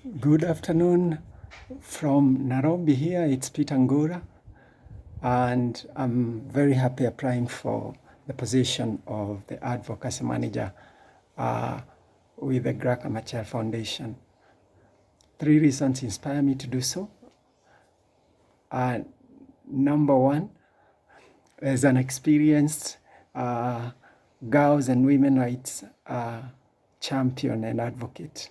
Good afternoon from Nairobi here. It's Peter Ngura, and I'm very happy applying for the position of the Advocacy Manager with the Graca Machel Foundation. 3 reasons inspire me to do so. Number one, as an experienced girls and women rights champion and advocate,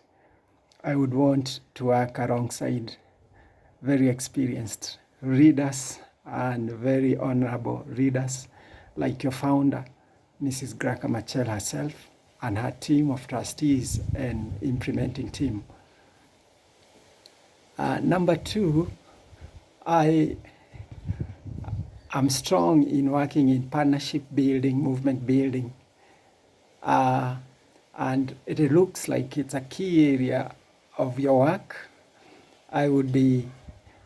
I would want to work alongside very experienced readers and very honorable readers like your founder, Mrs. Graca Machel herself, and her team of trustees and implementing team. Number two, I am strong in working in partnership building, movement building, and it looks like it's a key area of your work. I would be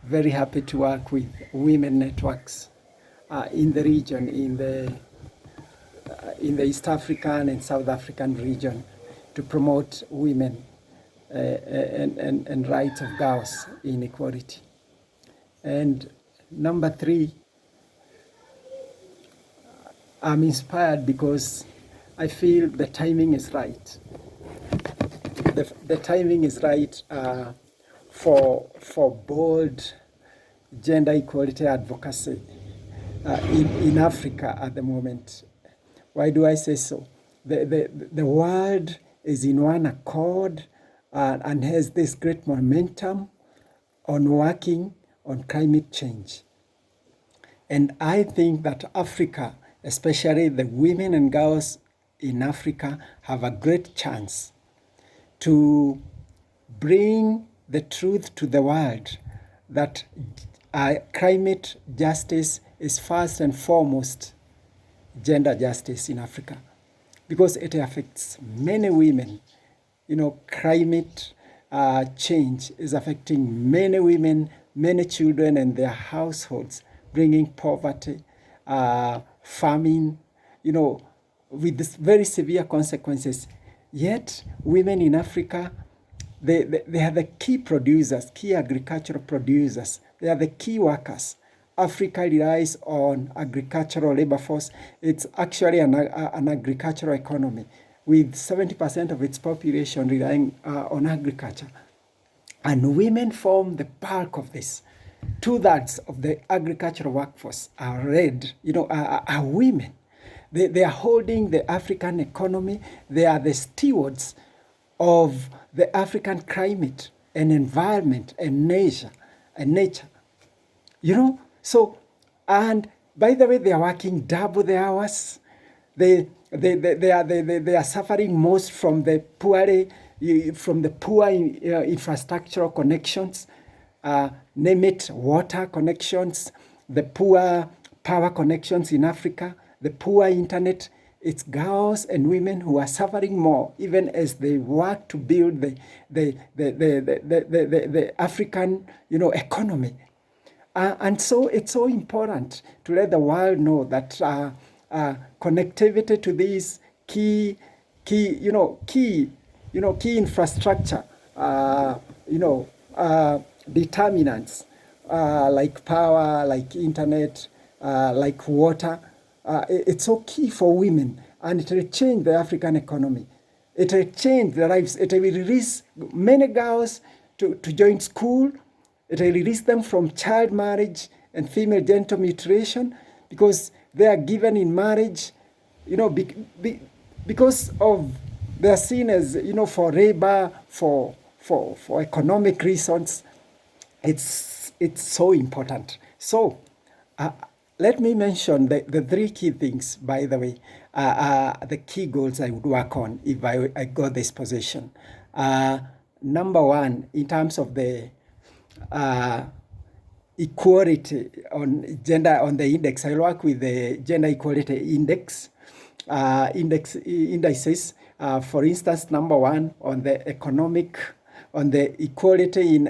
very happy to work with women networks in the region, in the East African and South African region, to promote women and rights of girls in equality. And number three, I'm inspired because I feel the timing is right. The timing is right for bold gender equality advocacy in Africa at the moment. Why do I say so? The world is in one accord and has this great momentum on working on climate change. And I think that Africa, especially the women and girls in Africa, have a great chance to bring the truth to the world that climate justice is first and foremost gender justice in Africa, because it affects many women. You know, climate change is affecting many women, many children and their households, bringing poverty, famine, you know, with this very severe consequences. Yet, women in Africa, they are the key producers, key agricultural producers. They are the key workers. Africa relies on agricultural labor force. It's actually an agricultural economy, with 70% of its population relying on agriculture. And women form the bulk of this. 2/3 of the agricultural workforce are women. They are holding the African economy. They are the stewards of the African climate and environment and nature. You know, so, and by the way, they are working double the hours. They are suffering most from the poor infrastructural connections, name it, water connections, the poor power connections in Africa, the poor internet. It's girls and women who are suffering more, even as they work to build the African, economy. And so it's so important to let the world know that connectivity to these key infrastructure, determinants like power, like internet, like water. It's so key for women, and it will change the African economy. It will change their lives. It will release many girls to join school. It will release them from child marriage and female genital mutilation, because they are given in marriage, because of they are seen as, for labor, for economic reasons. It's so important. So let me mention the 3 key things, by the way, the key goals I would work on if I got this position. Number one, in terms of the equality on gender on the index, I work with the gender equality indices. For instance, number one, on the equality in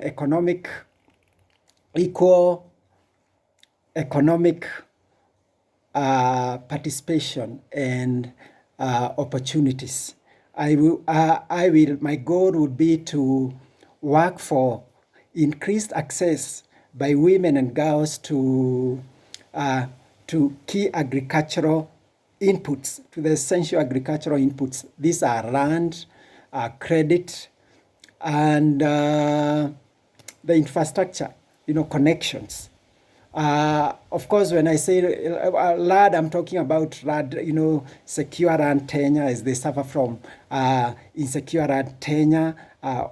equal economic participation and opportunities. My goal would be to work for increased access by women and girls to key agricultural inputs, to the essential agricultural inputs. These are land, credit, and the infrastructure, connections. Of course, when I say LAD, I'm talking about LAD, secure land tenure, as they suffer from insecure land tenure,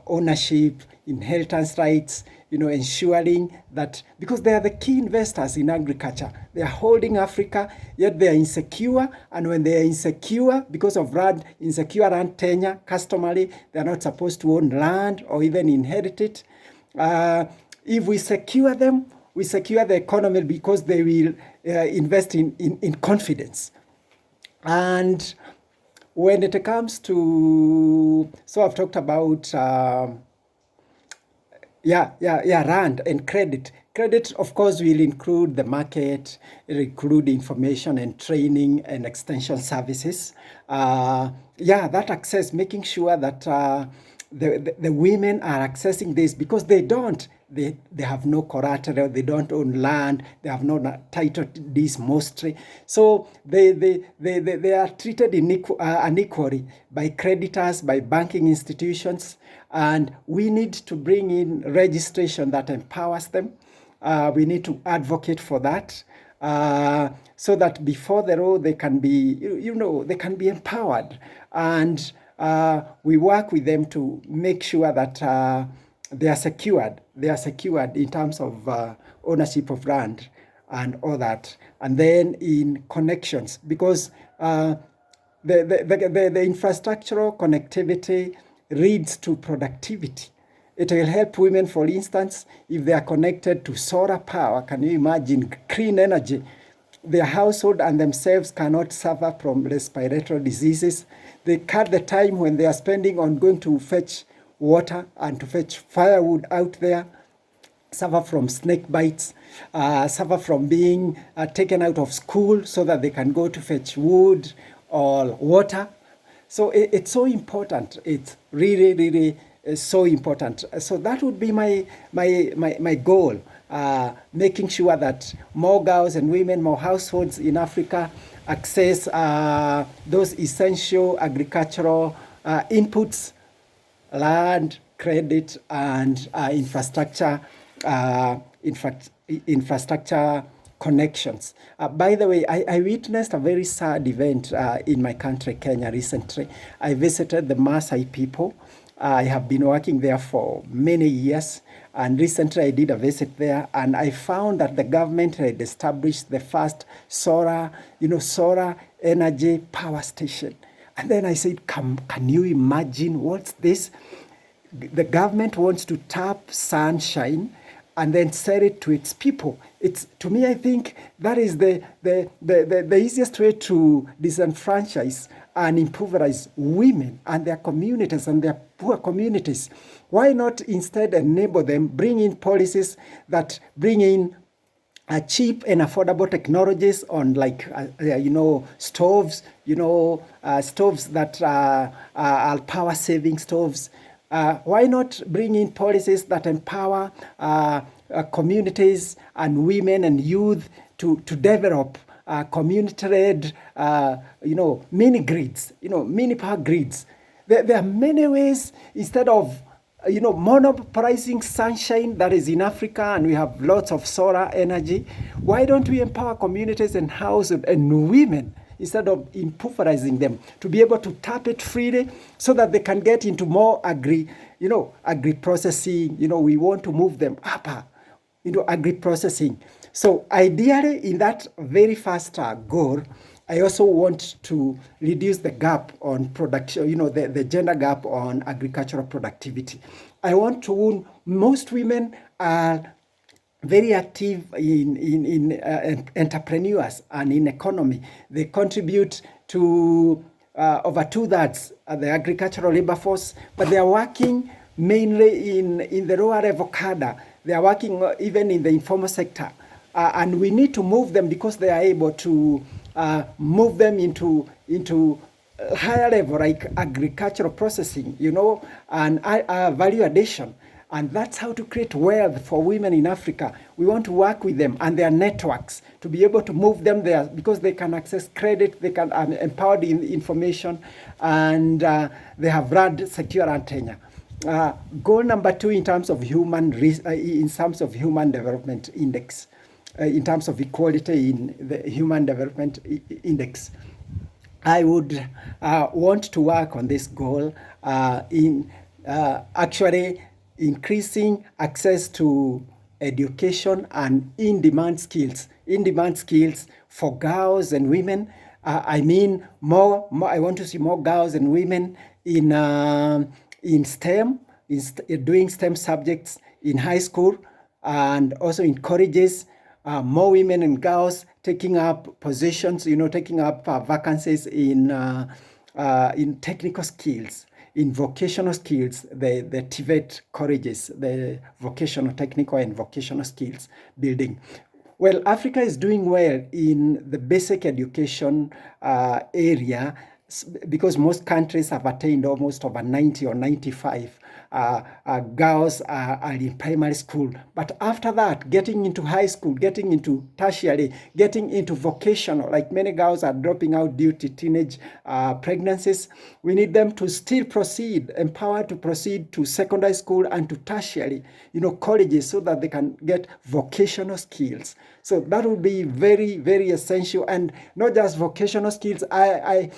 ownership, inheritance rights, ensuring that, because they are the key investors in agriculture. They are holding Africa, yet they are insecure. And when they are insecure, because of insecure land tenure, customarily, they are not supposed to own land or even inherit it. If we secure them, we secure the economy, because they will invest in confidence. And when it comes to, so I've talked about, rand and credit. Credit, of course, will include the market, it will include information and training and extension services. That access, making sure that the women are accessing this, because they don't. They have no collateral, they don't own land, they have no title to this mostly. So they are treated unequally by creditors, by banking institutions, and we need to bring in registration that empowers them. We need to advocate for that, so that before the law they can be, they can be empowered. And we work with them to make sure that they are secured. They are secured in terms of ownership of land and all that. And then in connections, because the infrastructural connectivity leads to productivity. It will help women, for instance, if they are connected to solar power. Can you imagine clean energy? Their household and themselves cannot suffer from respiratory diseases. They cut the time when they are spending on going to fetch water and to fetch firewood out there, suffer from snake bites, suffer from being taken out of school so that they can go to fetch wood or water. So it's so important. It's really, really so important. So that would be my goal, making sure that more girls and women, more households in Africa access those essential agricultural inputs, land, credit, and infrastructure connections. By the way, I witnessed a very sad event in my country, Kenya, recently. I visited the Maasai people. I have been working there for many years, and recently I did a visit there, and I found that the government had established the first solar energy power station. And then I said, can you imagine what's this? The government wants to tap sunshine and then sell it to its people. It's, to me, I think that is the easiest way to disenfranchise and impoverize women and their communities and their poor communities. Why not instead enable them, bring in policies that bring in cheap and affordable technologies on, like, stoves, stoves that are power saving stoves. Why not bring in policies that empower communities and women and youth to develop community-led, mini grids, mini power grids. There are many ways, instead of monopolizing sunshine that is in Africa, and we have lots of solar energy. Why don't we empower communities and households and women, instead of impoverizing them, to be able to tap it freely so that they can get into more agri-processing. We want to move them up into agri-processing. So ideally, in that very first goal, I also want to reduce the gap on production, the gender gap on agricultural productivity. I want to, most women are very active in entrepreneurs and in economy. They contribute to over 2/3 the agricultural labor force, but they are working mainly in the lower level cadre. They are working even in the informal sector. And we need to move them, because they are able to move them into higher level, like agricultural processing, and value addition. And that's how to create wealth for women in Africa. We want to work with them and their networks to be able to move them there because they can access credit, they can empowered in information, and they have broad, secure and tenure. Goal number 2 in terms of human development index, in terms of equality in the human development index. I would want to work on this goal in actually increasing access to education and in-demand skills. In-demand skills for girls and women. I mean, I want to see more girls and women in STEM, doing STEM subjects in high school and also in colleges. More women and girls taking up positions, taking up vacancies in technical skills, in vocational skills, the TVET colleges, the vocational, technical and vocational skills building. Well, Africa is doing well in the basic education area because most countries have attained almost over 90 or 95. Girls are in primary school. But after that, getting into high school, getting into tertiary, getting into vocational, like many girls are dropping out due to teenage pregnancies, we need them to still proceed, empowered to proceed to secondary school and to tertiary, colleges, so that they can get vocational skills. So that would be very, very essential, and not just vocational skills and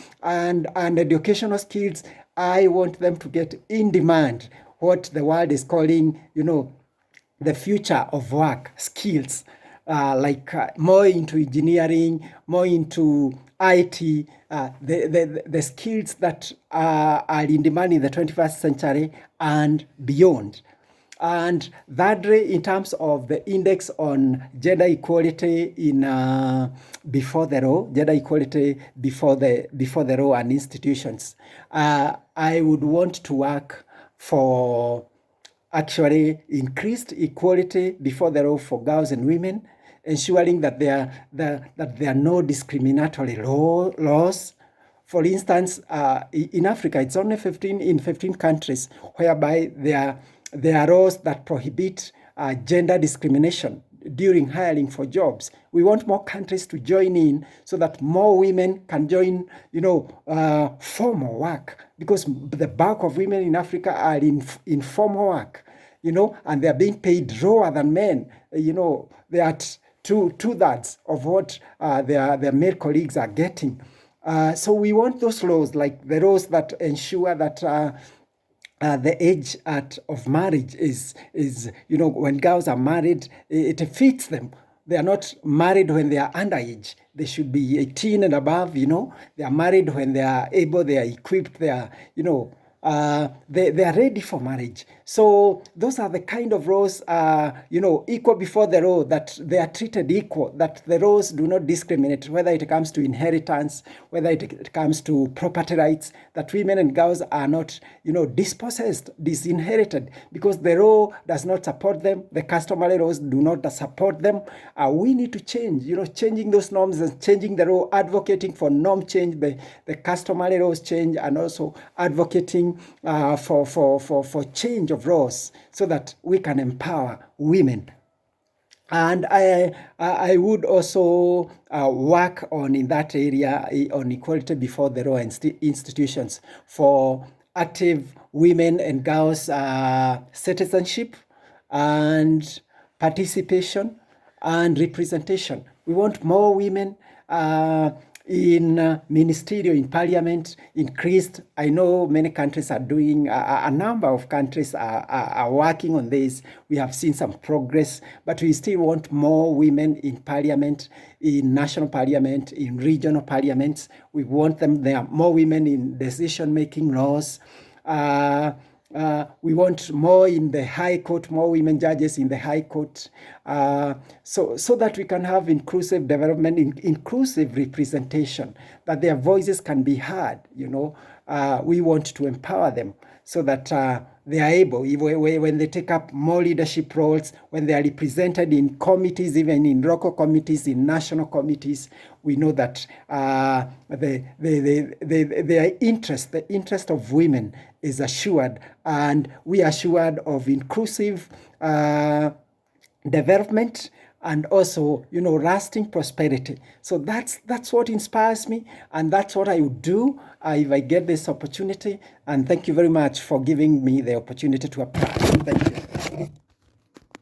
educational skills. I want them to get in demand, what the world is calling, the future of work skills, more into engineering, more into IT, the skills that are in demand in the 21st century and beyond. And thirdly, in terms of the index on gender equality in before the law, gender equality before the law and institutions, I would want to work for actually increased equality before the law for girls and women, ensuring that there are no discriminatory laws. For instance, in Africa, it's only 15 countries whereby there are laws that prohibit gender discrimination during hiring for jobs. We want more countries to join in so that more women can join, formal work, because the bulk of women in Africa are in formal work, and they're being paid lower than men. They're at two-thirds of what their male colleagues are getting. So we want those laws, like the laws that ensure that the age of marriage is when girls are married, it fits them. They are not married when they are underage. They should be 18 and above, They are married when they are able, they are equipped, they are, they are ready for marriage. So those are the kind of roles, equal before the law, that they are treated equal, that the laws do not discriminate, whether it comes to inheritance, whether it comes to property rights, that women and girls are not, dispossessed, disinherited, because the law does not support them, the customary laws do not support them. We need to change, changing those norms and changing the law, advocating for norm change, the customary laws change, and also advocating for change of laws so that we can empower women. And I would also work on, in that area, on equality before the law institutions for active women and girls citizenship and participation and representation. We want more women in ministerial, in parliament, increased. I know many countries are doing, a number of countries are working on this. We have seen some progress, but we still want more women in parliament, in national parliament, in regional parliaments. We want there are more women in decision-making laws. We want more in the High Court, more women judges in the High Court, so that we can have inclusive development, inclusive representation, that their voices can be heard. We want to empower them so that they are able, when they take up more leadership roles, when they are represented in committees, even in local committees, in national committees, we know that their interest, the interest of women is assured, and we are assured of inclusive development and also, lasting prosperity. So that's what inspires me, and that's what I would do if I get this opportunity. And thank you very much for giving me the opportunity to apply. Thank you.